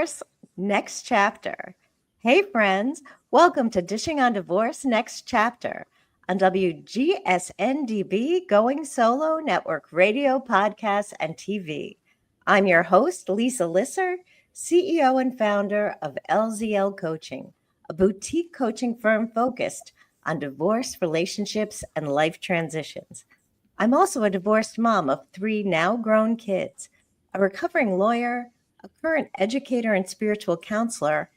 Divorce Next Chapter. Hey, friends, welcome to Dishing on Divorce Next Chapter on WGSN-DB Going Solo Network Radio, Podcasts, and TV. I'm your host, Lisa Lisser, CEO and founder of LZL Coaching, a boutique coaching firm focused on divorce, relationships, and life transitions. I'm also a divorced mom of 3 now grown kids, a recovering lawyer, a current educator and spiritual counselor,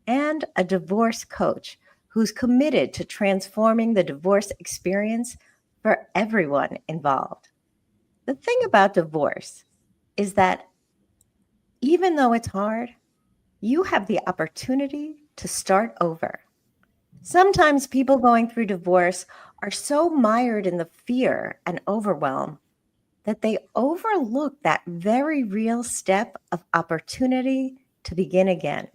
and a divorce coach who's committed to transforming the divorce experience for everyone involved. The thing about divorce is that even though it's hard, you have the opportunity to start over. Sometimes people going through divorce are so mired in the fear and overwhelm that they overlook that very real step of opportunity to begin again.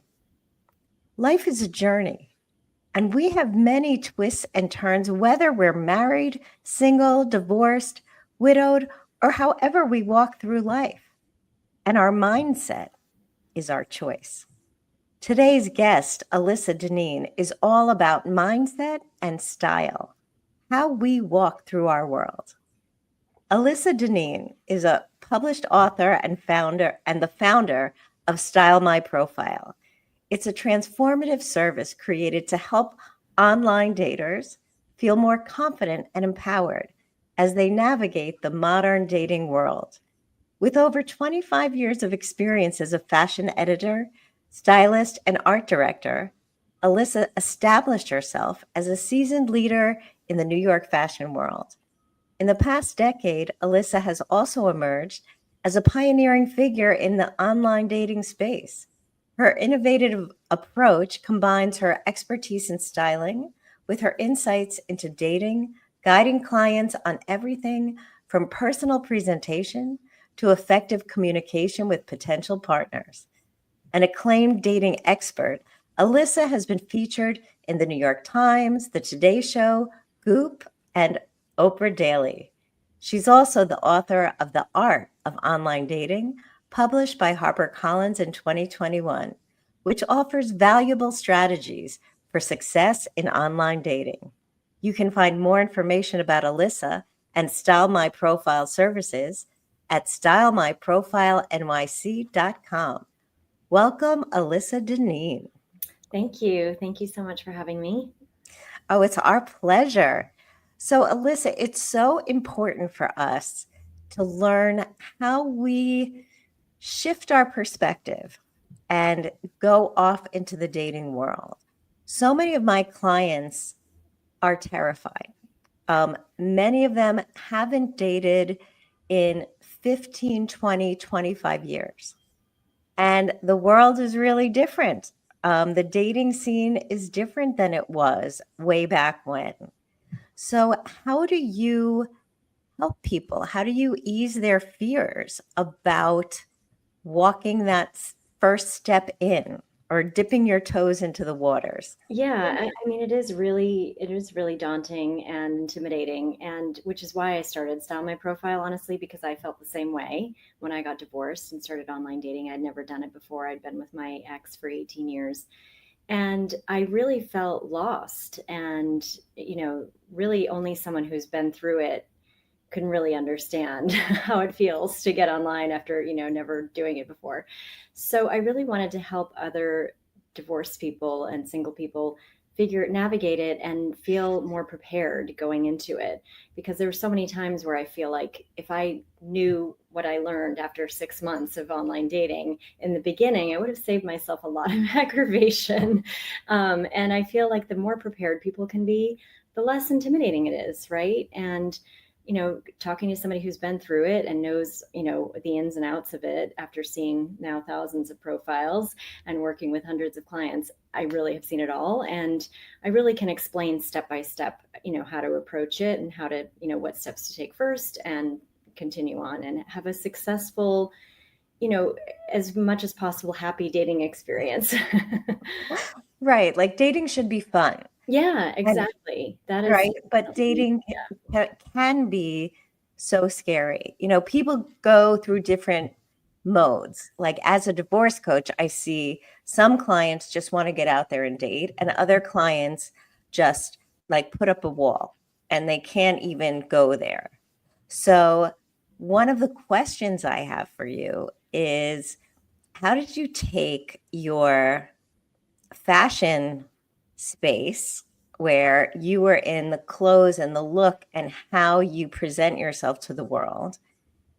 Life is a journey, and we have many twists and turns, whether we're married, single, divorced, widowed, or however we walk through life. And our mindset is our choice. Today's guest, Alyssa Dineen, is all about mindset and style, how we walk through our world. Alyssa Dineen is a published author and the founder of Style My Profile. It's a transformative service created to help online daters feel more confident and empowered as they navigate the modern dating world. With over 25 years of experience as a fashion editor, stylist, and art director, Alyssa established herself as a seasoned leader in the New York fashion world. In the past decade, Alyssa has also emerged as a pioneering figure in the online dating space. Her innovative approach combines her expertise in styling with her insights into dating, guiding clients on everything from personal presentation to effective communication with potential partners. An acclaimed dating expert, Alyssa has been featured in the New York Times, The Today Show, Goop, and Oprah Daily. She's also the author of The Art of Online Dating, published by HarperCollins in 2021, which offers valuable strategies for success in online dating. You can find more information about Alyssa and Style My Profile services at stylemyprofileny.com. Welcome, Alyssa Dineen. Thank you. Thank you so much for having me. Oh, it's our pleasure. So, Alyssa, it's so important for us to learn how we shift our perspective and go off into the dating world. So many of my clients are terrified. Many of them haven't dated in 15, 20, 25 years. And the world is really different. The dating scene is different than it was way back when. So how do you help people? How do you ease their fears about walking that first step in or dipping your toes into the waters? Yeah, I mean, it is really daunting and intimidating, and which is why I started Style My Profile, honestly, because I felt the same way when I got divorced and started online dating. I'd never done it before. I'd been with my ex for 18 years. And I really felt lost, and really only someone who's been through it can really understand how it feels to get online after never doing it before. So I really wanted to help other divorced people and single people navigate it and feel more prepared going into it, because there were so many times where I feel like if I knew what I learned after 6 months of online dating in the beginning, I would have saved myself a lot of aggravation. And I feel like the more prepared people can be, the less intimidating it is, right? And talking to somebody who's been through it and knows, the ins and outs of it after seeing now thousands of profiles and working with hundreds of clients, I really have seen it all. And I really can explain step by step, how to approach it and how to, what steps to take first and continue on and have a successful, as much as possible, happy dating experience. Right. Like dating should be fun. Yeah, exactly. That is right. But dating can be so scary. People go through different modes. Like as a divorce coach, I see some clients just want to get out there and date, and other clients just like put up a wall and they can't even go there. So, one of the questions I have for you is, how did you take your fashion space where you were in the clothes and the look and how you present yourself to the world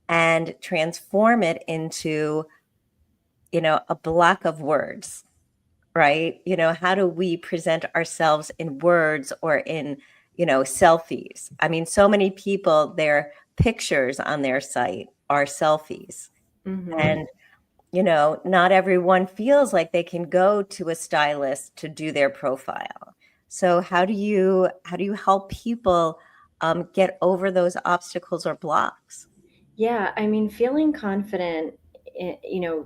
and transform it into, a block of words, right? How do we present ourselves in words or in, selfies? I mean, so many people, their pictures on their site are selfies. Mm-hmm. And not everyone feels like they can go to a stylist to do their profile. So how do you help people get over those obstacles or blocks? Yeah, I mean, feeling confident,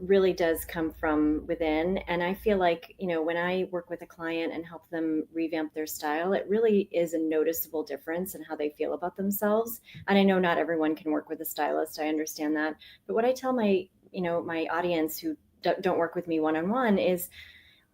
really does come from within. And I feel like, when I work with a client and help them revamp their style, it really is a noticeable difference in how they feel about themselves. And I know not everyone can work with a stylist. I understand that. But what I tell my audience who don't work with me one on one is,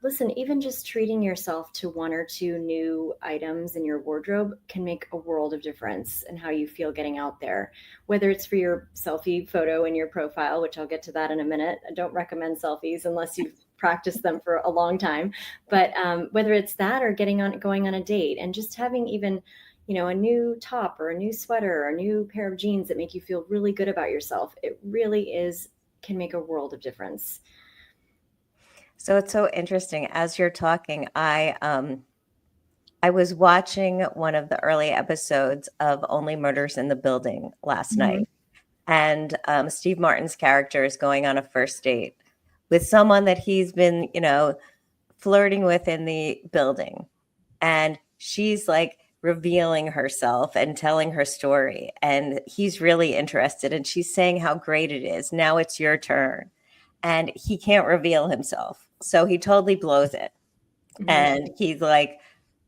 listen, even just treating yourself to one or two new items in your wardrobe can make a world of difference in how you feel getting out there. Whether it's for your selfie photo in your profile, which I'll get to that in a minute. I don't recommend selfies unless you've practiced them for a long time. But whether it's that or going on a date and just having even a new top or a new sweater or a new pair of jeans that make you feel really good about yourself, it really can make a world of difference. So it's so interesting. As you're talking, I was watching one of the early episodes of Only Murders in the Building last Mhm. night, and Steve Martin's character is going on a first date with someone that he's been, flirting with in the building, and she's like revealing herself and telling her story, and he's really interested, and she's saying how great it is. Now it's your turn, and he can't reveal himself, so he totally blows it, Mhm. and he's like,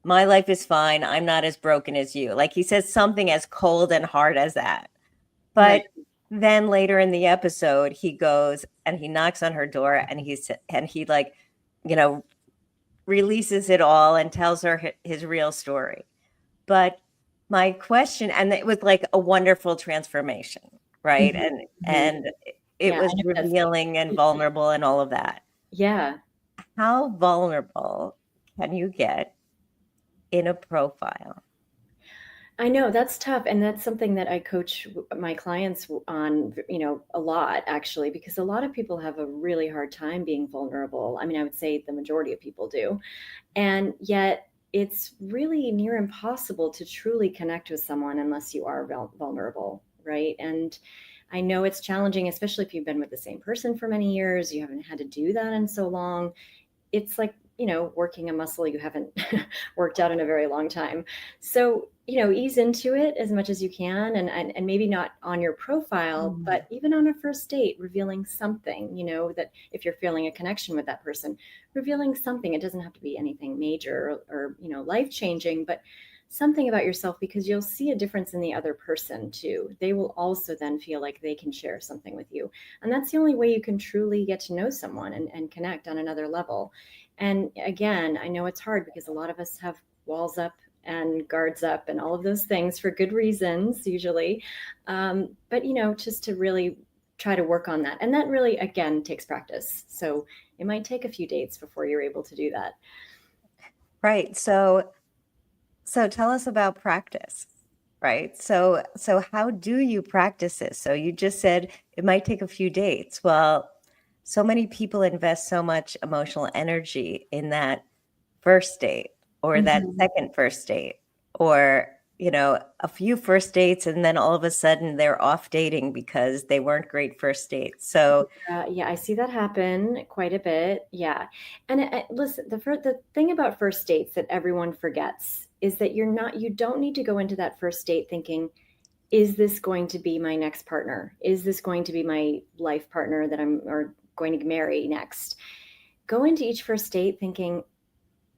my life is fine. I'm not as broken as you. Like he says something as cold and hard as that. Right. But then later in the episode, he goes and he knocks on her door and he like, you know, releases it all and tells her his real story. But my question, and it was like a wonderful transformation, right? Mhm. And Mhm. and it Yeah, I was know that revealing and feeling. vulnerable and all of that. Yeah, How vulnerable can you get in a profile? I know that's tough, and that's something that I coach my clients on, a lot actually, because a lot of people have a really hard time being vulnerable. I mean, I would say the majority of people do, and yet it's really near impossible to truly connect with someone unless you are vulnerable, right? And I know it's challenging, especially if you've been with the same person for many years. You haven't had to do that in so long. It's like working a muscle you haven't worked out in a very long time. So ease into it as much as you can, and maybe not on your profile, Mhm. but even on a first date, revealing something, that if you're feeling a connection with that person, revealing something. It doesn't have to be anything major or life changing, but something about yourself, because you'll see a difference in the other person too. They will also then feel like they can share something with you, and that's the only way you can truly get to know someone and connect on another level. And again, I know it's hard because a lot of us have walls up and guards up and all of those things for good reasons, usually. But, just to really try to work on that. And that really, again, takes practice. So it might take a few dates before you're able to do that. Right. So tell us about practice, right? So how do you practice this? So you just said it might take a few dates. Well, so many people invest so much emotional energy in that first date or that Mhm. second first date or, a few first dates and then all of a sudden they're off dating because they weren't great first dates. So, Yeah, I see that happen quite a bit. Yeah, and listen, the thing about first dates that everyone forgets is that you don't need to go into that first date thinking, is this going to be my next partner? Is this going to be my life partner that I'm or going to marry next? Go into each first date thinking,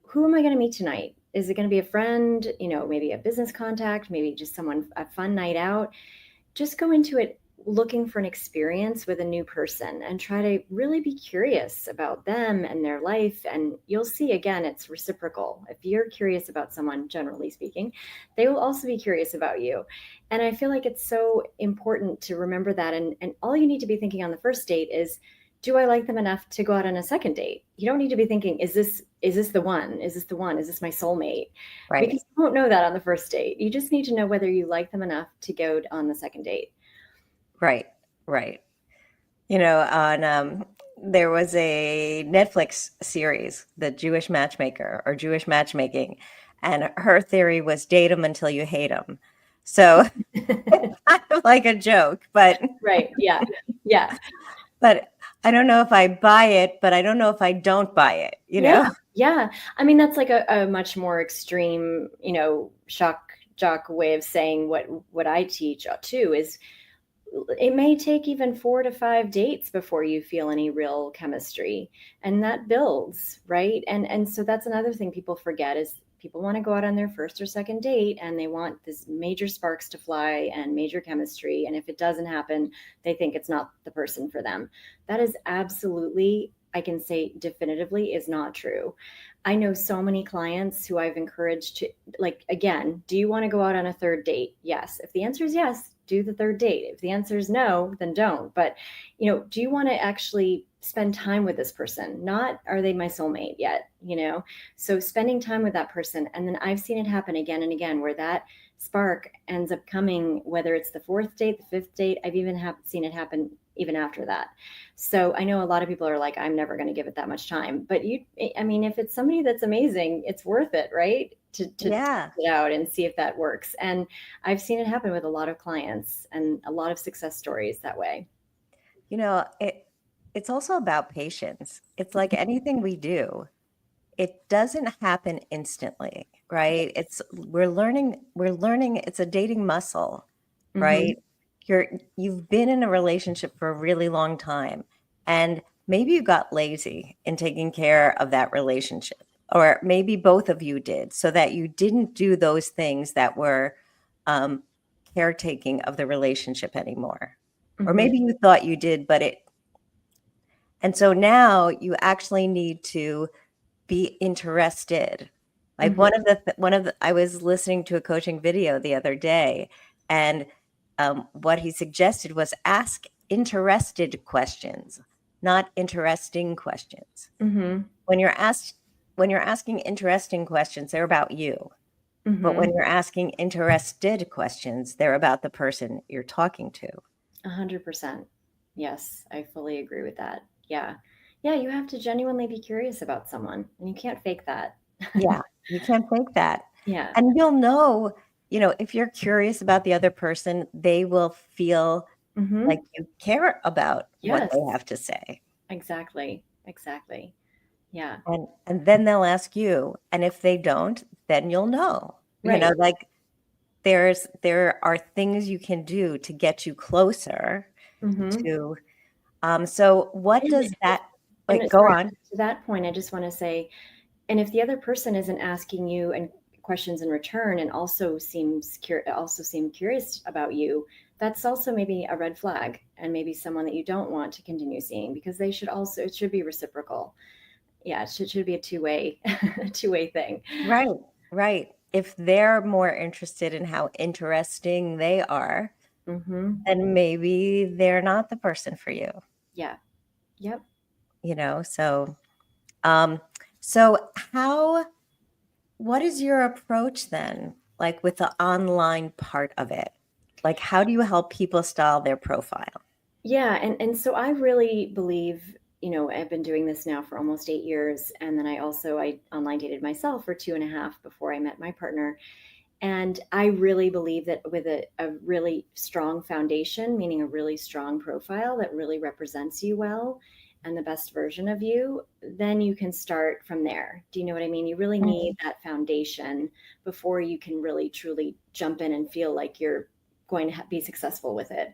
who am I going to meet tonight? Is it going to be a friend? Maybe a business contact, maybe just someone, a fun night out. Just go into it looking for an experience with a new person and try to really be curious about them and their life. And you'll see, again, it's reciprocal. If you're curious about someone, generally speaking, they will also be curious about you. And I feel like it's so important to remember that. And all you need to be thinking on the first date is, do I like them enough to go out on a second date? You don't need to be thinking, is this the one? Is this the one? Is this my soulmate? Right. Because you won't know that on the first date. You just need to know whether you like them enough to go on the second date. Right. Right. You know, there was a Netflix series, The Jewish Matchmaker or Jewish Matchmaking, and her theory was date them until you hate them. So it's kind of like a joke, but Right. Yeah. Yeah. but I don't know if I buy it, but I don't know if I don't buy it, you know? Yeah. Yeah. I mean, that's like a much more extreme, shock jock way of saying what I teach too is it may take even 4 to 5 dates before you feel any real chemistry, and that builds, right? And so that's another thing people forget is people want to go out on their first or second date and they want this major sparks to fly and major chemistry, and if it doesn't happen, they think it's not the person for them. That is absolutely, I can say definitively, is not true. I know so many clients who I've encouraged to, like, again, do you want to go out on a third date? Yes. If the answer is yes, do the third date. If the answer is no, then don't. But, do you want to actually spend time with this person? Not, are they my soulmate yet? So spending time with that person. And then I've seen it happen again and again where that spark ends up coming, whether it's the fourth date, the fifth date. I've even seen it happen even after that. So I know a lot of people are like, I'm never going to give it that much time. But if it's somebody that's amazing, it's worth it, right? To Yeah. test it out and see if that works. And I've seen it happen with a lot of clients and a lot of success stories that way. It's also about patience. It's like anything we do, it doesn't happen instantly, right? We're learning, it's a dating muscle, Mm-hmm. right? You've been in a relationship for a really long time, and maybe you got lazy in taking care of that relationship, or maybe both of you did, so that you didn't do those things that were um, caretaking of the relationship anymore. Or Mm-hmm. maybe you thought you did, and so now you actually need to be interested. Like Mm-hmm. I was listening to a coaching video the other day, and what he suggested was ask interested questions, not interesting questions. Mm-hmm. When you're asking interesting questions, they're about you. But Mm-hmm. when you're asking interested questions, they're about the person you're talking to. 100%. Yes, I fully agree with that. Yeah. Yeah, you have to genuinely be curious about someone, and you can't fake that. Yeah, you can't fake that. Yeah. And you'll know, if you're curious about the other person, they will feel Mm-hmm. like you care about what Yes, they have to say. exactly. Exactly. Yeah. And then they'll ask you. And if they don't, then you'll know. Right. Like there are things you can do to get you closer Mm-hmm. to so what does that go Sorry, on? to that point, I just want to say, and if the other person isn't asking you and questions in return and also seem curious about you, that's also maybe a red flag and maybe someone that you don't want to continue seeing, because it should be reciprocal. Yeah, it should be a two-way two-way thing. Right, right. If they're more interested in how interesting they are, Mm-hmm. then maybe they're not the person for you, Yeah. Yep. you know? Um, so what is your approach then, like with the online part of it? Like, how do you help people style their profile? Yeah, and so I really believe, I've been doing this now for almost 8 years, and then I online dated myself for 2.5 before I met my partner. And I really believe that with a really strong foundation, meaning a really strong profile that really represents you well and the best version of you, then you can start from there. Do you know what I mean? You really need Mhm. that foundation before you can really truly jump in and feel like you're going to be successful with it.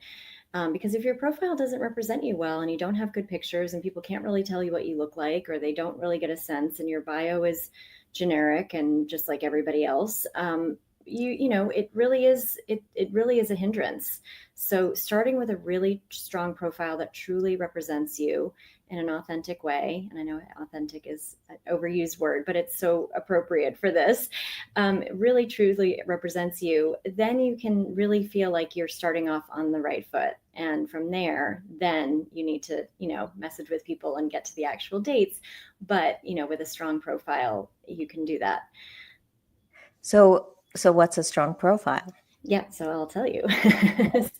Because if your profile doesn't represent you well and you don't have good pictures and people can't really tell you what you look like, or they don't really get a sense, and your bio is generic and just like everybody else, it really is, it really is a hindrance. So starting with a really strong profile that truly represents you in an authentic way, and I know authentic is an overused word, but it's so appropriate for this, really truly represents you, then you can really feel like you're starting off on the right foot. And from there, then you need to, message with people and get to the actual dates. But, with a strong profile, you can do that. So what's a strong profile? Yeah, so I'll tell you.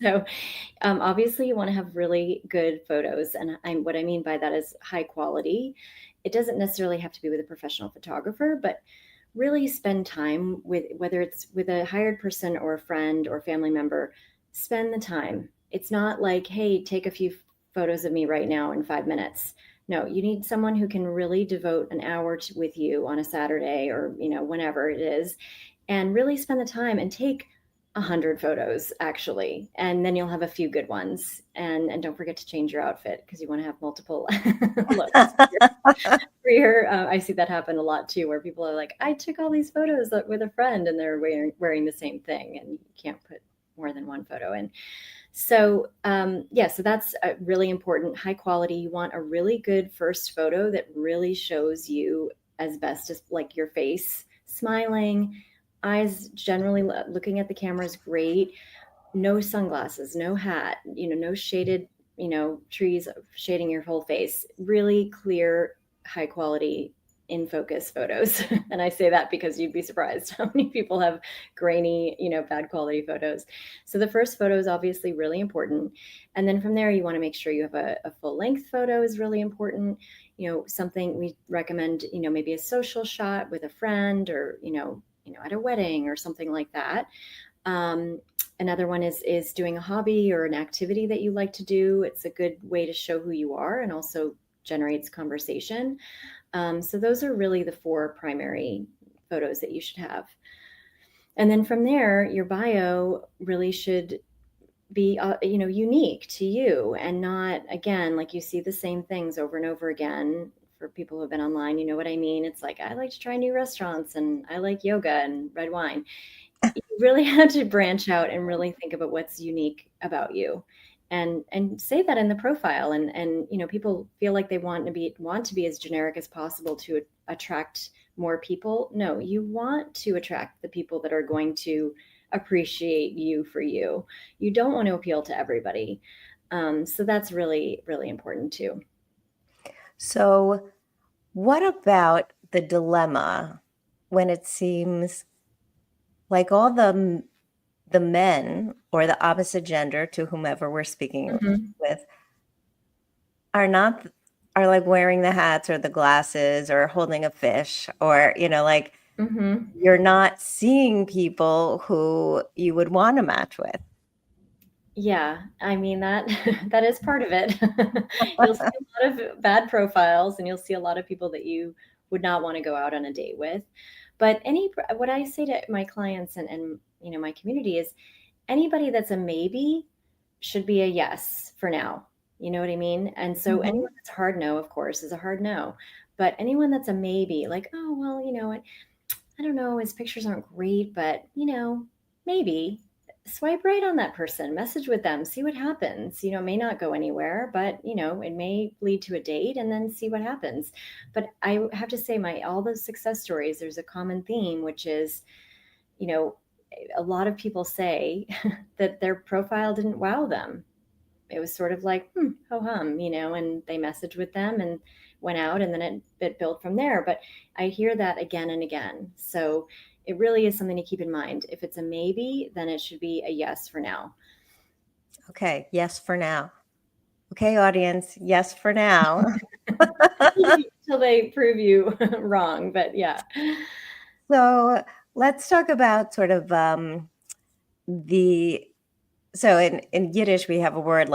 So obviously you want to have really good photos. And what I mean by that is high quality. It doesn't necessarily have to be with a professional photographer, but really spend time with, whether it's with a hired person or a friend or family member, spend the time. It's not like, hey, take a few photos of me right now in 5 minutes. No, you need someone who can really devote an hour with you on a Saturday or, whenever it is, and really spend the time and take 100 photos actually, and then you'll have a few good ones. And don't forget to change your outfit, because you want to have multiple looks for your I see that happen a lot too, where people are like, I took all these photos with a friend and they're wearing the same thing, and you can't put more than one photo in. So so that's really important. High quality. You want a really good first photo that really shows you as best as, like, your face smiling, eyes generally looking at the camera is great. No sunglasses, no hat, no shaded, trees shading your whole face. Really clear, high quality, in focus photos. And I say that because you'd be surprised how many people have grainy, bad quality photos. So the first photo is obviously really important. And then from there, you want to make sure you have a full length photo is really important. Something we recommend, maybe a social shot with a friend, or, at a wedding or something like that. Another one is doing a hobby or an activity that you like to do. It's a good way to show who you are and also generates conversation. So those are really the 4 primary photos that you should have. And then from there, your bio really should be, unique to you, and not, again, like you see the same things over and over again. For people who've been online, you know what I mean? It's like, I like to try new restaurants, and I like yoga and red wine. You really have to branch out and really think about what's unique about you, and say that in the profile. And people feel like they want to be as generic as possible to attract more people. No, you want to attract the people that are going to appreciate you for you. You don't want to appeal to everybody. So that's really, really important too. So what about the dilemma when it seems like all the men or the opposite gender, to whomever we're speaking with, are like wearing the hats or the glasses or holding a fish, or, you're not seeing people who you would want to match with? Yeah, I mean, that that is part of it. You'll see a lot of bad profiles, and you'll see a lot of people that you would not want to go out on a date with. But what I say to my clients and my community is, anybody that's a maybe should be a yes for now. You know what I mean? And so anyone that's a hard no, of course, is a hard no. But anyone that's a maybe, like, oh, well, I don't know, his pictures aren't great, but, maybe, swipe right on that person, message with them, see what happens. It may not go anywhere, but, it may lead to a date, and then see what happens. But I have to say, all those success stories, there's a common theme, which is, a lot of people say that their profile didn't wow them. It was sort of like, ho hum, and they messaged with them and went out, and then it built from there. But I hear that again and again. So it really is something to keep in mind. If it's a maybe, then it should be a yes for now. Okay. Yes for now. Okay, audience. Yes for now. Until they prove you wrong. But yeah. So let's talk about sort of so in Yiddish, we have a word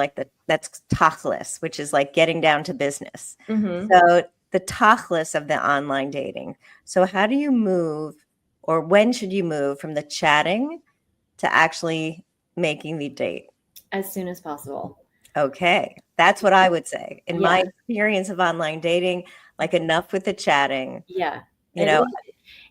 that's tachlis, which is like getting down to business. So the tachlis of the online dating. So how do you move, or when should you move from the chatting to actually making the date? As soon as possible. Okay. That's what I would say. In my experience of online dating, like, enough with the chatting. Yeah.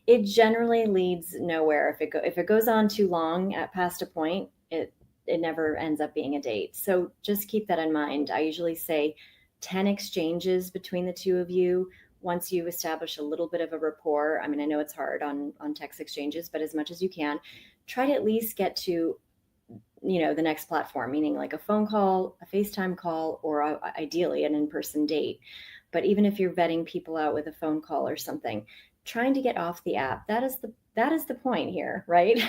It generally leads nowhere. If it goes on too long past a point, it never ends up being a date. So just keep that in mind. I usually say 10 exchanges between the two of you. Once you establish a little bit of a rapport, I mean, I know it's hard on text exchanges, but as much as you can, try to at least get to, the next platform, meaning like a phone call, a FaceTime call, or ideally an in-person date. But even if you're vetting people out with a phone call or something, trying to get off the app, that is the point here, right?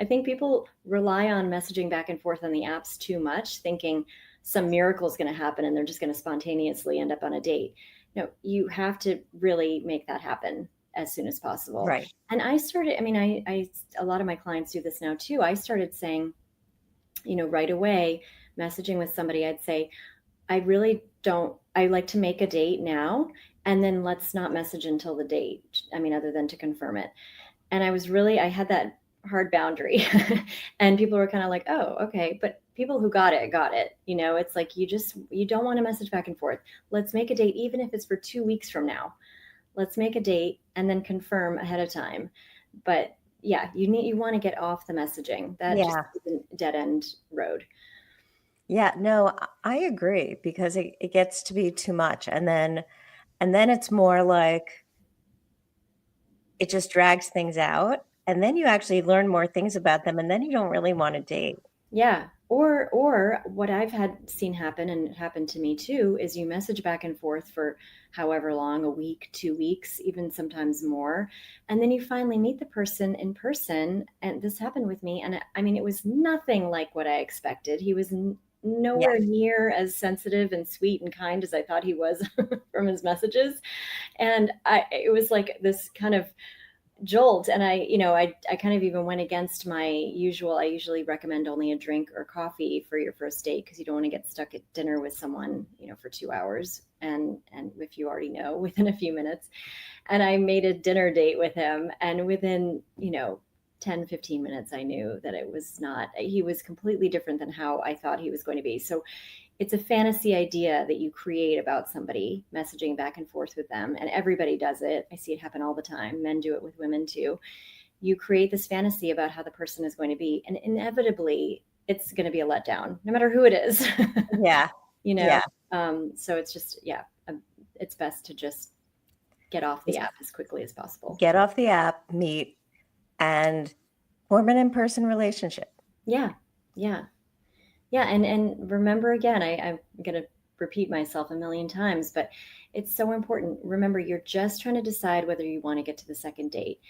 I think people rely on messaging back and forth on the apps too much, thinking some miracle is going to happen and they're just going to spontaneously end up on a date. No, you have to really make that happen as soon as possible. Right. And I started, I mean, I a lot of my clients do this now too. I started saying, right away, messaging with somebody, I'd say, I like to make a date now, and then let's not message until the date. I mean, other than to confirm it. And I had that hard boundary. And people were kind of like, oh, okay. But people who got it, got it. It's like, you don't want to message back and forth. Let's make a date, even if it's for 2 weeks from now. Let's make a date and then confirm ahead of time. But yeah, you want to get off the messaging. That just is a dead end road. Yeah, no, I agree, because it gets to be too much. And then it's more like it just drags things out. And then you actually learn more things about them, and then you don't really want to date. Yeah. Or what I've had seen happen, and it happened to me too, is you message back and forth for however long, a week, 2 weeks, even sometimes more. And then you finally meet the person in person. And this happened with me. And I mean, it was nothing like what I expected. He was nowhere Yes. near as sensitive and sweet and kind as I thought he was from his messages. And it was like this kind of jolt. And I kind of even went against my usual. I usually recommend only a drink or coffee for your first date, because you don't want to get stuck at dinner with someone for 2 hours, and if you already know, within a few minutes. And I made a dinner date with him, and within 10-15 minutes I knew that he was completely different than how I thought he was going to be. So it's a fantasy idea that you create about somebody, messaging back and forth with them. And everybody does it. I see it happen all the time. Men do it with women too. You create this fantasy about how the person is going to be, and inevitably it's going to be a letdown, no matter who it is. Yeah. Yeah. So it's just, it's best to just get off the app as quickly as possible. Get off the app, meet, and form an in-person relationship. Yeah. And remember, again, I'm going to repeat myself a million times, but it's so important. Remember, you're just trying to decide whether you want to get to the second date.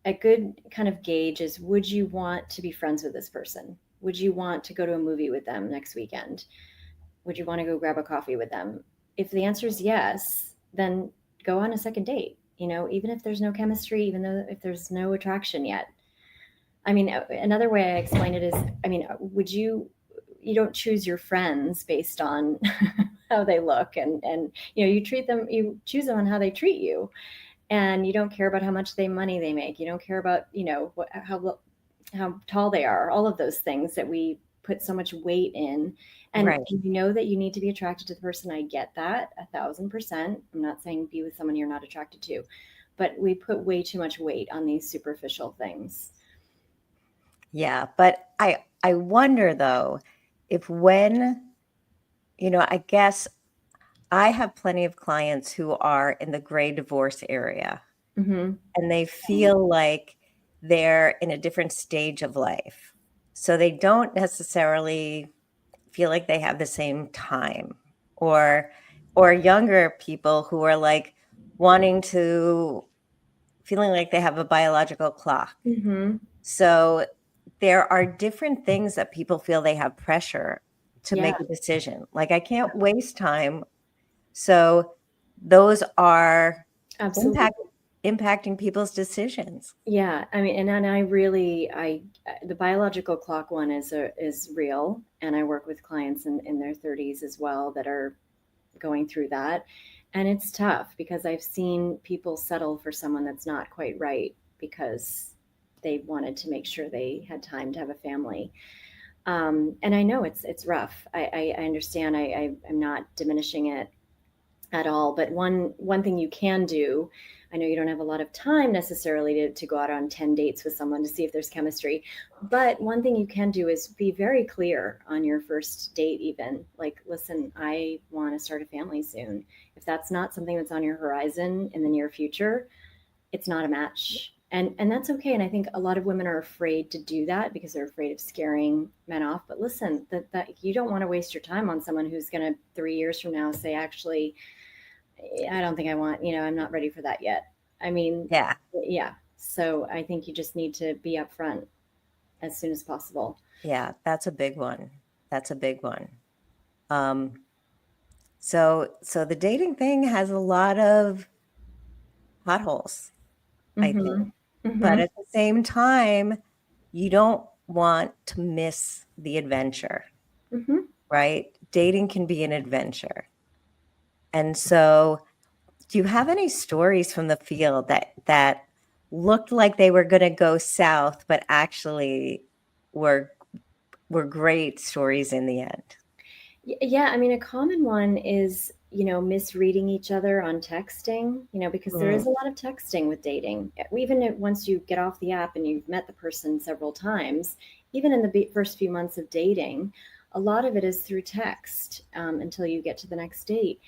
A good kind of gauge is, would you want to be friends with this person? Would you want to go to a movie with them next weekend? Would you want to go grab a coffee with them? If the answer is yes, then go on a second date, even if there's no chemistry, even though if there's no attraction yet. I mean, another way I explain it is, you don't choose your friends based on how they look, and you choose them on how they treat you. And you don't care about how much money they make. You don't care about how tall they are, all of those things that we put so much weight in. And Right. you know that you need to be attracted to the person. I get that 1,000%. I'm not saying be with someone you're not attracted to, but we put way too much weight on these superficial things. Yeah, but I wonder though, if when, I guess I have plenty of clients who are in the gray divorce area, Mm-hmm. and they feel like they're in a different stage of life. So they don't necessarily feel like they have the same time, or younger people who are like feeling like they have a biological clock. Mm-hmm. So there are different things that people feel they have pressure to Yeah. make a decision. Like, I can't waste time. So those are Absolutely. impacting people's decisions. Yeah, I mean, and the biological clock one is real, and I work with clients in their 30s as well that are going through that, and it's tough because I've seen people settle for someone that's not quite right because they wanted to make sure they had time to have a family. And I know it's rough. I understand. I'm not diminishing it at all, but one thing you can do I know you don't have a lot of time necessarily to go out on 10 dates with someone to see if there's chemistry. But one thing you can do is be very clear on your first date, even like, listen, I want to start a family soon. If that's not something that's on your horizon in the near future, it's not a match. And that's okay. And I think a lot of women are afraid to do that because they're afraid of scaring men off. But listen, that you don't want to waste your time on someone who's going to 3 years from now say, actually, I don't think I want, I'm not ready for that yet. I mean, Yeah. yeah. So I think you just need to be upfront as soon as possible. Yeah, that's a big one. That's a big one. So the dating thing has a lot of potholes, I think. Mm-hmm. But Mm-hmm. at the same time, you don't want to miss the adventure, Mm-hmm. right? Dating can be an adventure. And so, do you have any stories from the field that looked like they were going to go south, but actually were great stories in the end? Yeah, I mean, a common one is, misreading each other on texting, because there Mm, is a lot of texting with dating. Even once you get off the app and you've met the person several times, even in the first few months of dating, a lot of it is through text until you get to the next date.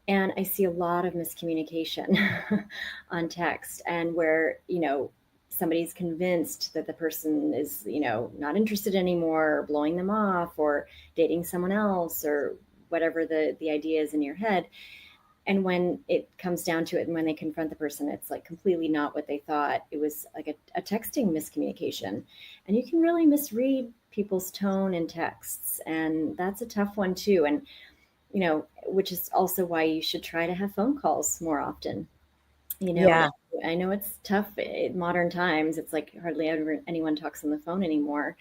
And I see a lot of miscommunication on text, and where, somebody's convinced that the person is, not interested anymore, or blowing them off, or dating someone else, or whatever the idea is in your head. And when it comes down to it, and when they confront the person, it's like completely not what they thought. It was like a texting miscommunication. And you can really misread people's tone in texts. And that's a tough one too. And which is also why you should try to have phone calls more often. yeah. I know it's tough in modern times. It's like hardly ever anyone talks on the phone anymore,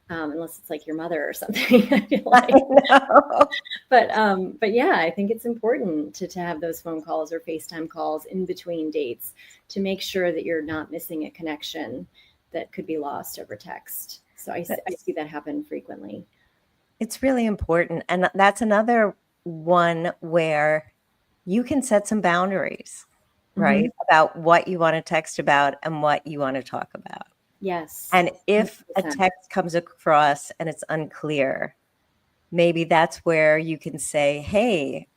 unless it's like your mother or something. I feel I like, know. but yeah, I think it's important to have those phone calls or FaceTime calls in between dates to make sure that you're not missing a connection that could be lost over text. So I see that happen frequently. It's really important. And that's another one where you can set some boundaries, Mm-hmm. right? About what you want to text about and what you want to talk about. Yes. And if a 100%. text comes across and it's unclear, maybe that's where you can say, "Hey,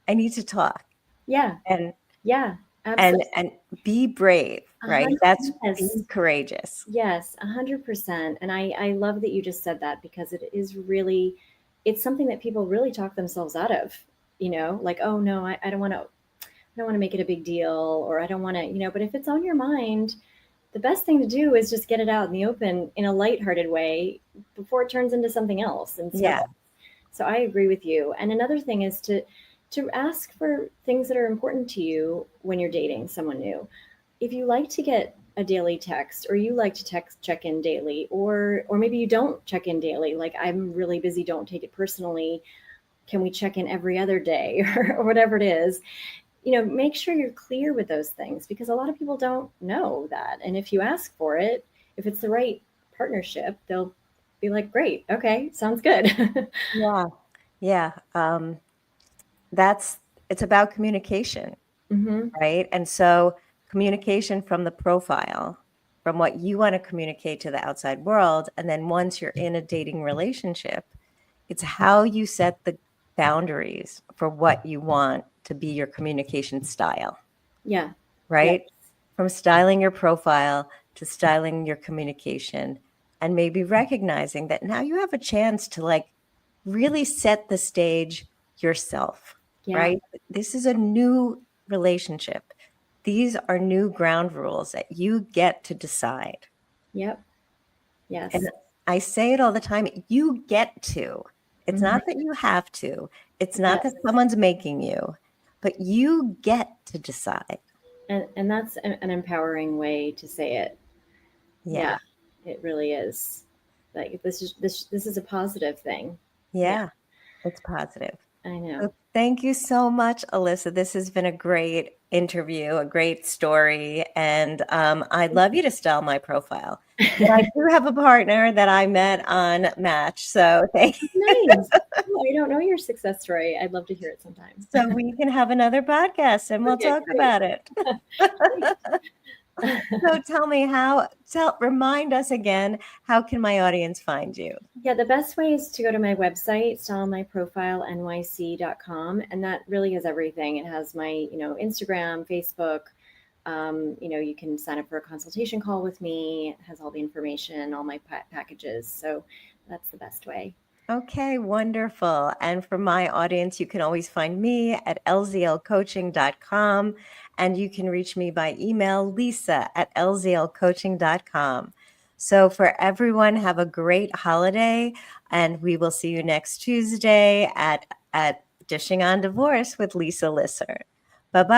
I need to talk." Yeah. And Yeah. and Absolutely. and be brave, right? That's Yes. being courageous. Yes, 100%. And I love that you just said that, because it is really, it's something that people really talk themselves out of, like, oh no, I don't want to make it a big deal, or I don't want to, but if it's on your mind, the best thing to do is just get it out in the open in a lighthearted way before it turns into something else and Yeah. snowballs. So I agree with you. And another thing is to ask for things that are important to you when you're dating someone new. If you like to get a daily text, or you like to text check in daily, or maybe you don't check in daily, like, I'm really busy, don't take it personally, can we check in every other day, or whatever it is, make sure you're clear with those things, because a lot of people don't know that. And if you ask for it, if it's the right partnership, they'll be like, great, okay, sounds good. Yeah. Yeah. That's it's about communication, Hmm. right? And so communication from the profile, from what you want to communicate to the outside world. And then once you're in a dating relationship, it's how you set the boundaries for what you want to be your communication style, Yeah. Yeah. right? From styling your profile to styling your communication, and maybe recognizing that now you have a chance to like really set the stage yourself, Yeah. right? This is a new relationship. These are new ground rules that you get to decide. Yep. And Yes. I say it all the time, you get to. It's Hmm. not that you have to. It's not Yes. that someone's making you, but you get to decide. And that's an empowering way to say it. Yeah. Yeah, it really is. Like, this is a positive thing. Yeah, Yeah. It's positive. I So know. thank you so much, Alyssa. This has been a great interview, a great story, and I'd love you to style my profile. But I do have a partner that I met on Match, so thank you. Nice. Oh, I don't know your success story. I'd love to hear it sometime. So we can have another podcast and we'll Okay, talk great. about it. So tell me remind us again, how can my audience find you? Yeah, the best way is to go to my website, stylemyprofilegyc.com, and that really has everything. It has my, Instagram, Facebook. You can sign up for a consultation call with me. It has all the information, all my packages. So that's the best way. Okay, wonderful. And for my audience, you can always find me at lzlcoaching.com, and you can reach me by email, lisa@lzlcoaching.com. So for everyone, have a great holiday, and we will see you next Tuesday at Dishing on Divorce with Lisa Lisser. Bye-bye.